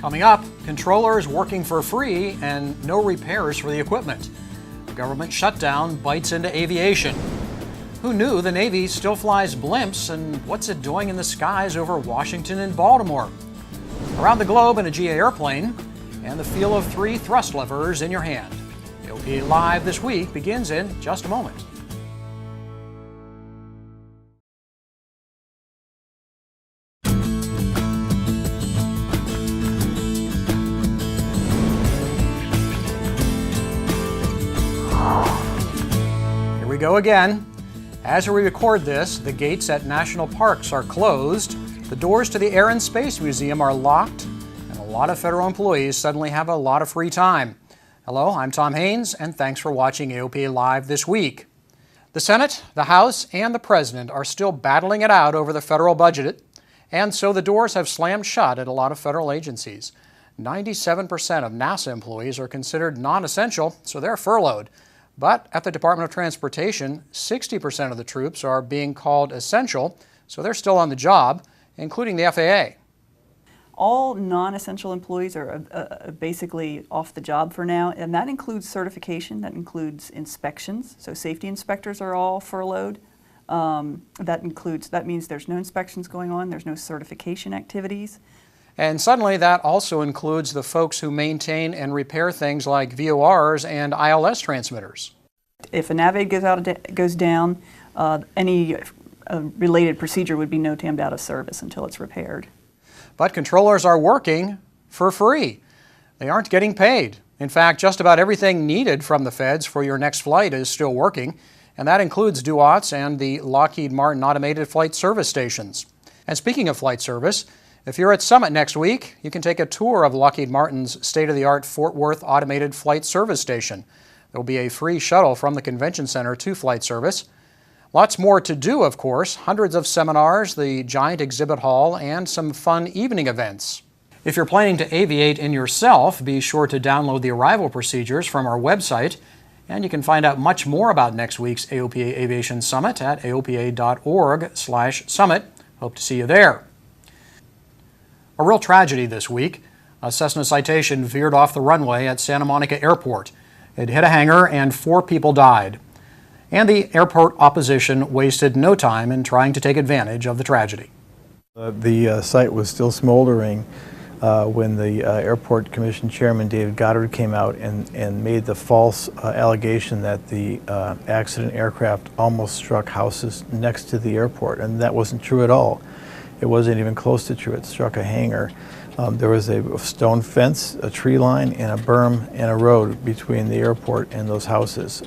Coming up, controllers working for free and no repairs for the equipment. The government shutdown bites into aviation. Who knew the Navy still flies blimps, and what's it doing in the skies over Washington and Baltimore? Around the globe in a GA airplane, and the feel of 3 thrust levers in your hand. AOPA Live this week begins in just a moment. Here we go again. As we record this, the gates at national parks are closed, the doors to the Air and Space Museum are locked, and a lot of federal employees suddenly have a lot of free time. Hello, I'm Tom Haynes, and thanks for watching AOPA Live this week. The Senate, the House, and the President are still battling it out over the federal budget, and so the doors have slammed shut at a lot of federal agencies. 97% of NASA employees are considered non-essential, so they're furloughed. But at the Department of Transportation, 60% of the troops are being called essential, so they're still on the job, including the FAA. All non-essential employees are basically off the job for now, and that includes certification, that includes inspections. So safety inspectors are all furloughed. That means there's no inspections going on, there's no certification activities. And suddenly that also includes the folks who maintain and repair things like VORs and ILS transmitters. If a nav aid goes down, any related procedure would be no-tammed out of service until it's repaired. But controllers are working for free. They aren't getting paid. In fact, just about everything needed from the feds for your next flight is still working, and that includes DUATs and the Lockheed Martin automated flight service stations. And speaking of flight service, if you're at Summit next week, you can take a tour of Lockheed Martin's state-of-the-art Fort Worth Automated Flight Service Station. There will be a free shuttle from the Convention Center to flight service. Lots more to do, of course, hundreds of seminars, the giant exhibit hall, and some fun evening events. If you're planning to aviate in yourself, be sure to download the arrival procedures from our website, and you can find out much more about next week's AOPA Aviation Summit at aopa.org/summit. Hope to see you there. A real tragedy this week. A Cessna Citation veered off the runway at Santa Monica Airport. It hit a hangar and 4 people died. And the airport opposition wasted no time in trying to take advantage of the tragedy. The site was still smoldering when the Airport Commission Chairman David Goddard came out and made the false allegation that the accident aircraft almost struck houses next to the airport, and that wasn't true at all. It wasn't even close to true. It struck a hangar. There was a stone fence, a tree line, and a berm and a road between the airport and those houses.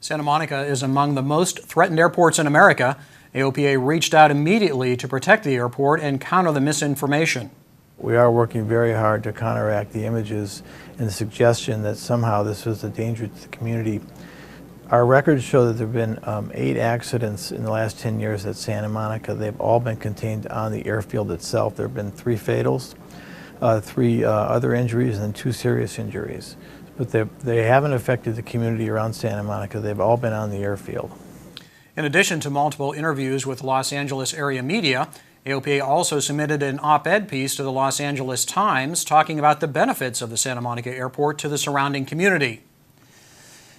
Santa Monica is among the most threatened airports in America. AOPA reached out immediately to protect the airport and counter the misinformation. We are working very hard to counteract the images and the suggestion that somehow this was a danger to the community. Our records show that there have been 8 accidents in the last 10 years at Santa Monica. They've all been contained on the airfield itself. There have been 3 fatals, 3 other injuries, and 2 serious injuries. But they haven't affected the community around Santa Monica. They've all been on the airfield. In addition to multiple interviews with Los Angeles area media, AOPA also submitted an op-ed piece to the Los Angeles Times talking about the benefits of the Santa Monica Airport to the surrounding community.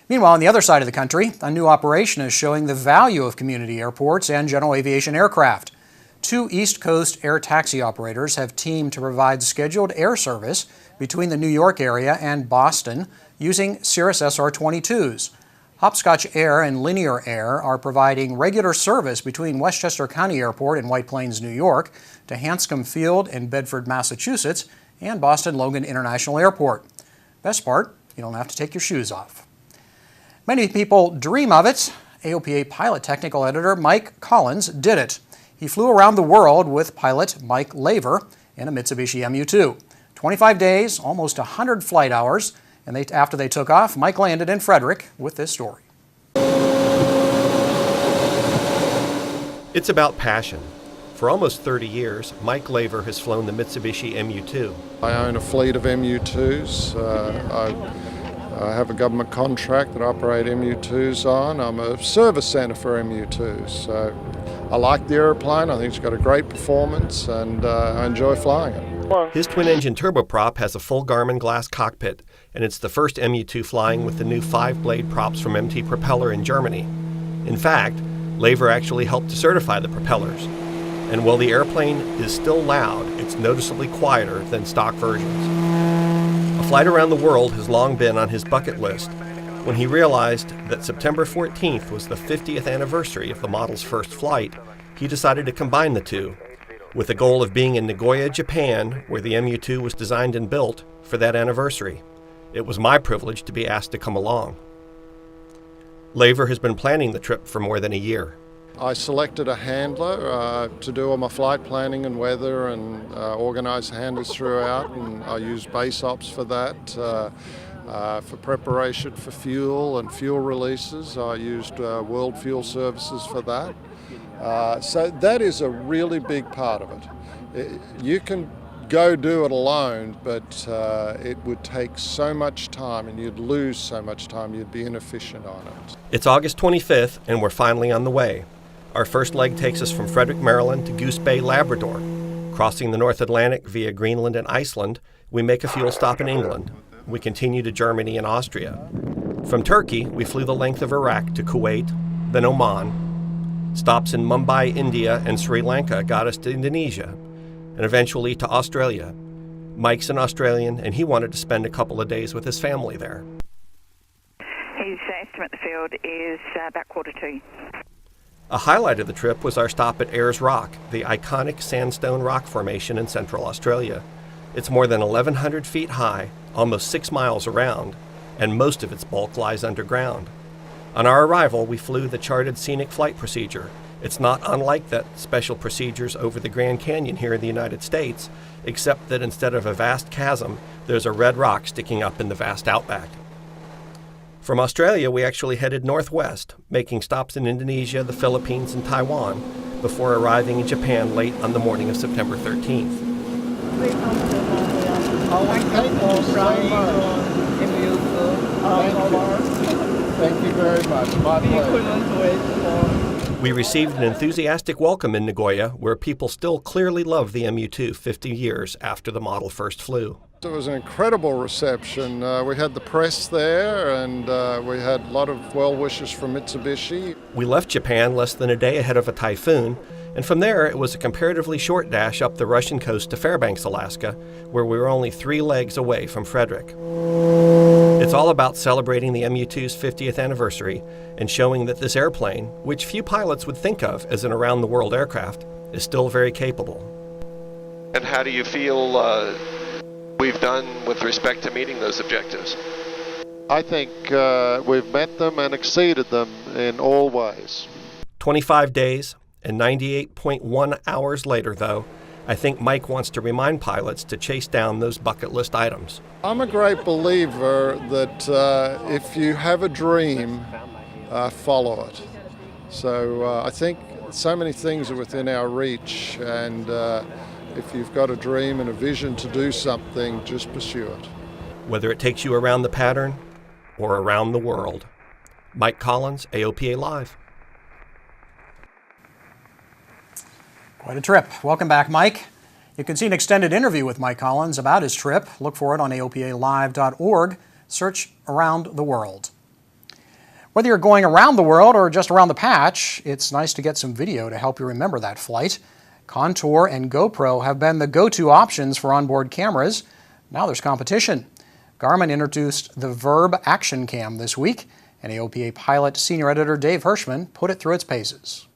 Meanwhile, on the other side of the country, a new operation is showing the value of community airports and general aviation aircraft. 2 East Coast air taxi operators have teamed to provide scheduled air service between the New York area and Boston using Cirrus SR-22s. Hopscotch Air and Linear Air are providing regular service between Westchester County Airport in White Plains, New York, to Hanscom Field in Bedford, Massachusetts, and Boston Logan International Airport. Best part, you don't have to take your shoes off. Many people dream of it. AOPA pilot technical editor Mike Collins did it. He flew around the world with pilot Mike Laver in a Mitsubishi MU-2. 25 days, almost 100 flight hours, and after they took off, Mike landed in Frederick with this story. It's about passion. For almost 30 years, Mike Laver has flown the Mitsubishi MU-2. I own a fleet of MU-2s. I have a government contract that I operate MU-2s on. I'm a service center for MU-2s. So I like the airplane. I think it's got a great performance, and I enjoy flying it. His twin-engine turboprop has a full Garmin glass cockpit, and it's the first MU-2 flying with the new 5-blade props from MT Propeller in Germany. In fact, Laver actually helped to certify the propellers. And while the airplane is still loud, it's noticeably quieter than stock versions. A flight around the world has long been on his bucket list. When he realized that September 14th was the 50th anniversary of the model's first flight, he decided to combine the two, with the goal of being in Nagoya, Japan, where the MU-2 was designed and built, for that anniversary. It was my privilege to be asked to come along. Laver has been planning the trip for more than a year. I selected a handler to do all my flight planning and weather and organise handlers throughout, and I used base ops for that. For preparation for fuel and fuel releases, I used World Fuel Services for that. So that is a really big part of it. You can go do it alone, but it would take so much time and you'd lose so much time, you'd be inefficient on it. It's August 25th and we're finally on the way. Our first leg takes us from Frederick, Maryland to Goose Bay, Labrador. Crossing the North Atlantic via Greenland and Iceland, we make a fuel stop in England. We continue to Germany and Austria. From Turkey, we flew the length of Iraq to Kuwait, then Oman. Stops in Mumbai, India, and Sri Lanka got us to Indonesia, and eventually to Australia. Mike's an Australian, and he wanted to spend a couple of days with his family there. His estimate of the field is about 1/4 to. A highlight of the trip was our stop at Ayers Rock, the iconic sandstone rock formation in central Australia. It's more than 1,100 feet high, almost 6 miles around, and most of its bulk lies underground. On our arrival, we flew the charted scenic flight procedure. It's not unlike the special procedures over the Grand Canyon here in the United States, except that instead of a vast chasm, there's a red rock sticking up in the vast outback. From Australia, we actually headed northwest, making stops in Indonesia, the Philippines, and Taiwan, before arriving in Japan late on the morning of September 13th. Thank you very much. My pleasure. We received an enthusiastic welcome in Nagoya, where people still clearly love the MU-2 50 years after the model first flew. It was an incredible reception. We had the press there, and we had a lot of well wishes from Mitsubishi. We left Japan less than a day ahead of a typhoon, and from there it was a comparatively short dash up the Russian coast to Fairbanks, Alaska, where we were only 3 legs away from Frederick. It's all about celebrating the MU-2's 50th anniversary and showing that this airplane, which few pilots would think of as an around-the-world aircraft, is still very capable. And how do you feel we've done with respect to meeting those objectives? I think we've met them and exceeded them in all ways. 25 days and 98.1 hours later, though, I think Mike wants to remind pilots to chase down those bucket list items. I'm a great believer that if you have a dream, follow it. So I think so many things are within our reach, and if you've got a dream and a vision to do something, just pursue it. Whether it takes you around the pattern or around the world. Mike Collins, AOPA Live. Quite a trip. Welcome back, Mike. You can see an extended interview with Mike Collins about his trip. Look for it on AOPAlive.org. Search Around the World. Whether you're going around the world or just around the patch, it's nice to get some video to help you remember that flight. Contour and GoPro have been the go-to options for onboard cameras. Now there's competition. Garmin introduced the Verb Action Cam this week, and AOPA pilot senior editor Dave Hirschman put it through its paces.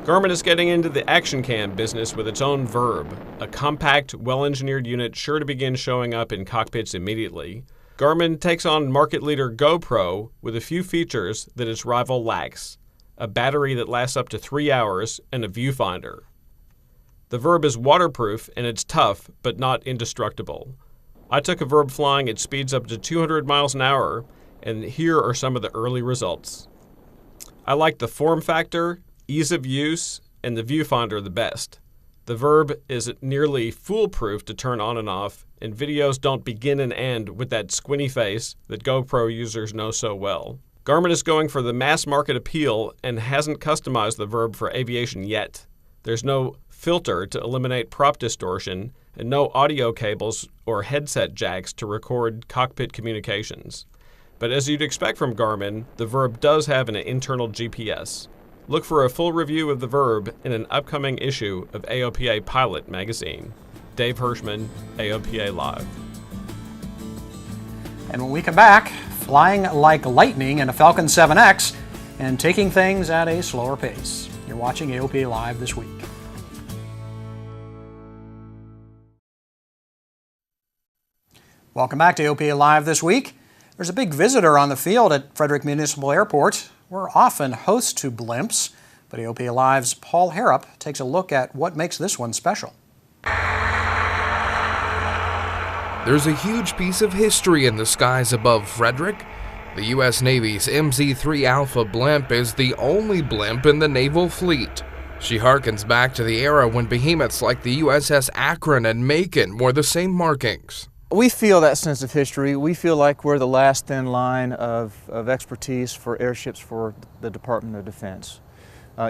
Garmin is getting into the action cam business with its own Verb, a compact, well-engineered unit sure to begin showing up in cockpits immediately. Garmin takes on market leader GoPro with a few features that its rival lacks: a battery that lasts up to 3 hours and a viewfinder. The Verb is waterproof and it's tough, but not indestructible. I took a Verb flying at speeds up to 200 miles an hour, and here are some of the early results. I like the form factor, ease of use, and the viewfinder the best. The Verb is nearly foolproof to turn on and off, and videos don't begin and end with that squinty face that GoPro users know so well. Garmin is going for the mass market appeal and hasn't customized the Verb for aviation yet. There's no filter to eliminate prop distortion, and no audio cables or headset jacks to record cockpit communications. But as you'd expect from Garmin, the Verb does have an internal GPS. Look for a full review of the Verb in an upcoming issue of AOPA Pilot magazine. Dave Hirschman, AOPA Live. And when we come back, flying like lightning in a Falcon 7X and taking things at a slower pace. You're watching AOPA Live this week. Welcome back to AOPA Live this week. There's a big visitor on the field at Frederick Municipal Airport. We're often host to blimps, but AOPA Live's Paul Harrop takes a look at what makes this one special. There's a huge piece of history in the skies above Frederick. The U.S. Navy's MZ-3 Alpha blimp is the only blimp in the naval fleet. She harkens back to the era when behemoths like the USS Akron and Macon wore the same markings. We feel that sense of history. We feel like we're the last thin line of expertise for airships for the Department of Defense.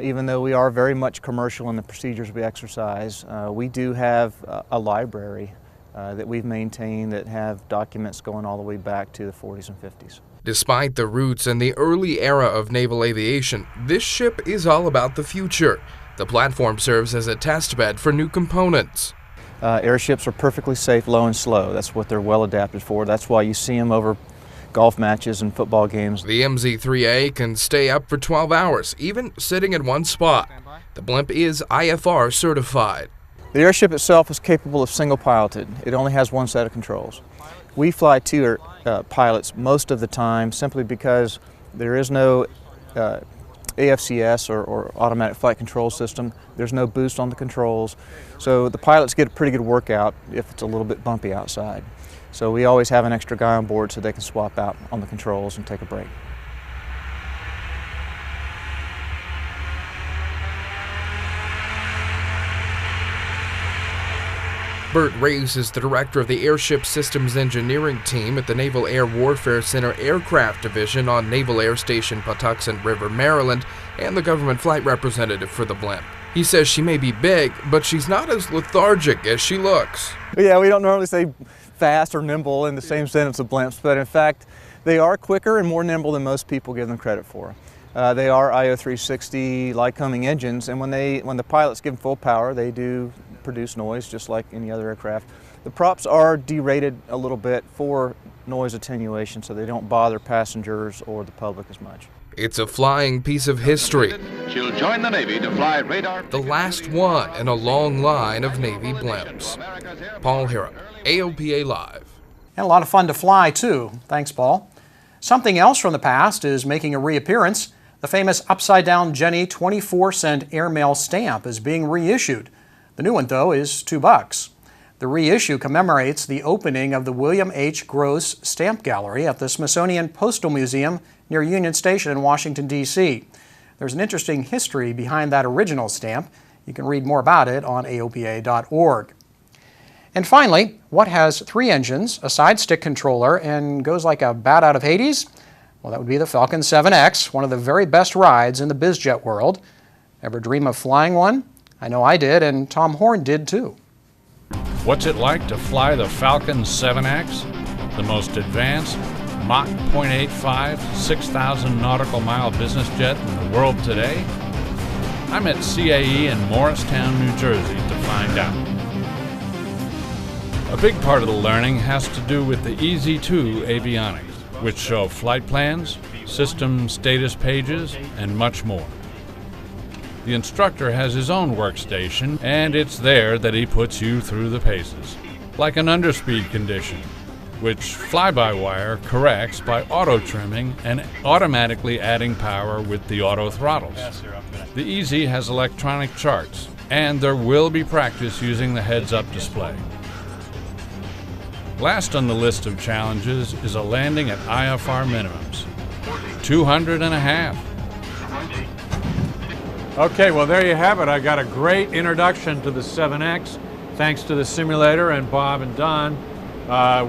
Even though we are very much commercial in the procedures we exercise, we do have a library that we've maintained that have documents going all the way back to the 40s and 50s. Despite the roots in the early era of naval aviation, this ship is all about the future. The platform serves as a testbed for new components. Airships are perfectly safe, low and slow. That's what they're well adapted for. That's why you see them over golf matches and football games. The MZ-3A can stay up for 12 hours, even sitting in one spot. The blimp is IFR certified. The airship itself is capable of single piloted. It only has one set of controls. We fly two pilots most of the time simply because there is no AFCS or automatic flight control system. There's no boost on the controls. So the pilots get a pretty good workout if it's a little bit bumpy outside. So we always have an extra guy on board so they can swap out on the controls and take a break. Bert Race is the director of the Airship Systems Engineering Team at the Naval Air Warfare Center Aircraft Division on Naval Air Station Patuxent River, Maryland, and the government flight representative for the blimp. He says she may be big, but she's not as lethargic as she looks. Yeah, we don't normally say fast or nimble in the same sentence of blimps, but in fact, they are quicker and more nimble than most people give them credit for. They are IO360 Lycoming engines, and when the pilots give them full power, they do produce noise just like any other aircraft. The props are derated a little bit for noise attenuation so they don't bother passengers or the public as much. It's a flying piece of history. She'll join the Navy to fly radar. The last one in a long line of Navy blimps. Paul Harrop, AOPA Live. And a lot of fun to fly too. Thanks, Paul. Something else from the past is making a reappearance. The famous upside-down Jenny 24-cent airmail stamp is being reissued. The new one, though, is $2. The reissue commemorates the opening of the William H. Gross Stamp Gallery at the Smithsonian Postal Museum near Union Station in Washington, D.C. There's an interesting history behind that original stamp. You can read more about it on aopa.org. And finally, what has 3 engines, a side stick controller, and goes like a bat out of Hades? Well, that would be the Falcon 7X, one of the very best rides in the bizjet world. Ever dream of flying one? I know I did, and Tom Horn did too. What's it like to fly the Falcon 7X? The most advanced Mach .85, 6,000 nautical mile business jet in the world today? I'm at CAE in Morristown, New Jersey to find out. A big part of the learning has to do with the EZ2 avionics, which show flight plans, system status pages, and much more. The instructor has his own workstation, and it's there that he puts you through the paces, like an underspeed condition, which fly-by-wire corrects by auto-trimming and automatically adding power with the auto throttles. The EZ has electronic charts, and there will be practice using the heads-up display. Last on the list of challenges is a landing at IFR minimums, 200.5. Okay, well there you have it. I got a great introduction to the 7X thanks to the simulator and Bob and Don.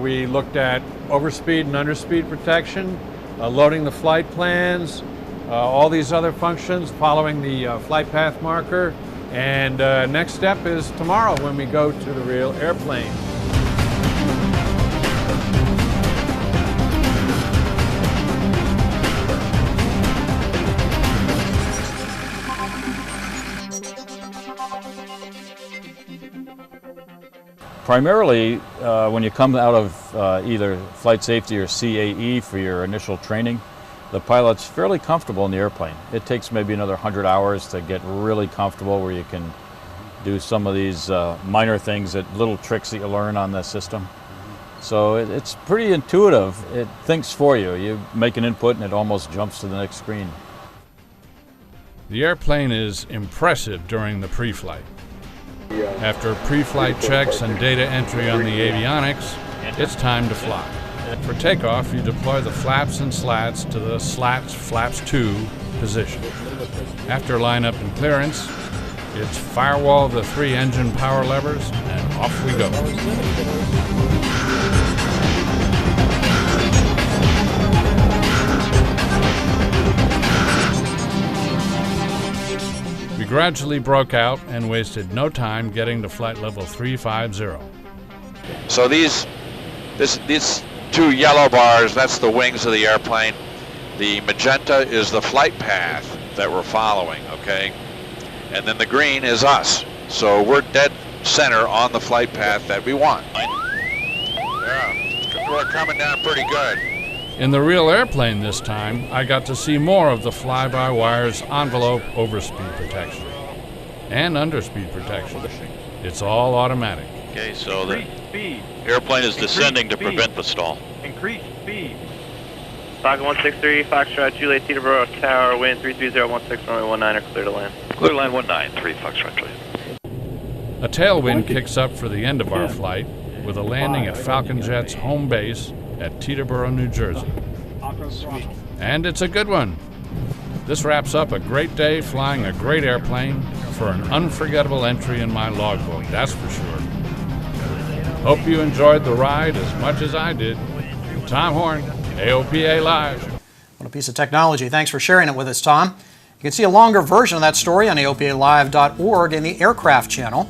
We looked at overspeed and underspeed protection, loading the flight plans, all these other functions, following the flight path marker, And next step is tomorrow when we go to the real airplane. Primarily, when you come out of either flight safety or CAE for your initial training, the pilot's fairly comfortable in the airplane. It takes maybe another 100 hours to get really comfortable where you can do some of these minor things, little tricks that you learn on the system. So it's pretty intuitive. It thinks for you. You make an input and it almost jumps to the next screen. The airplane is impressive during the pre-flight. After pre-flight checks and data entry on the avionics, it's time to fly. For takeoff, you deploy the flaps and slats to the slats flaps 2 position. After lineup and clearance, it's firewall the 3 engine power levers and off we go. We gradually broke out and wasted no time getting to flight level 350. So these 2 yellow bars, that's the wings of the airplane. The magenta is the flight path that we're following, okay? And then the green is us. So we're dead center on the flight path that we want. Yeah, we're coming down pretty good. In the real airplane this time, I got to see more of the fly-by-wire's envelope overspeed protection and underspeed protection. It's all automatic. Okay, so the airplane is descending to prevent the stall. Increase speed. Falcon 163, Foxtrot, Juliet, Teterboro Tower, wind 33016, runway 19, clear to land. Clear line 193, Foxtrot, Juliet. A tailwind kicks up for the end of our flight with a landing at Falcon Jet's home base at Teterboro, New Jersey. And it's a good one. This wraps up a great day flying a great airplane for an unforgettable entry in my logbook, that's for sure. Hope you enjoyed the ride as much as I did. Tom Horn, AOPA Live. What a piece of technology. Thanks for sharing it with us, Tom. You can see a longer version of that story on AOPALive.org in the Aircraft channel.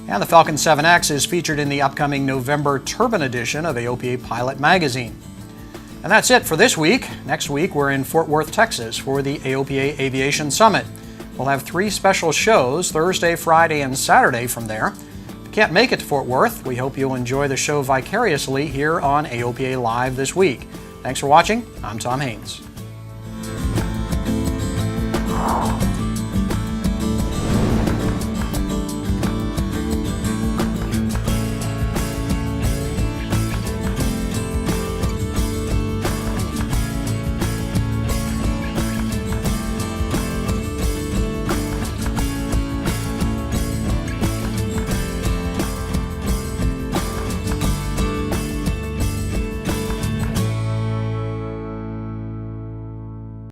And the Falcon 7X is featured in the upcoming November Turbine edition of AOPA Pilot Magazine. And that's it for this week. Next week, we're in Fort Worth, Texas for the AOPA Aviation Summit. We'll have 3 special shows, Thursday, Friday, and Saturday from there. If you can't make it to Fort Worth, we hope you'll enjoy the show vicariously here on AOPA Live this week. Thanks for watching. I'm Tom Haynes.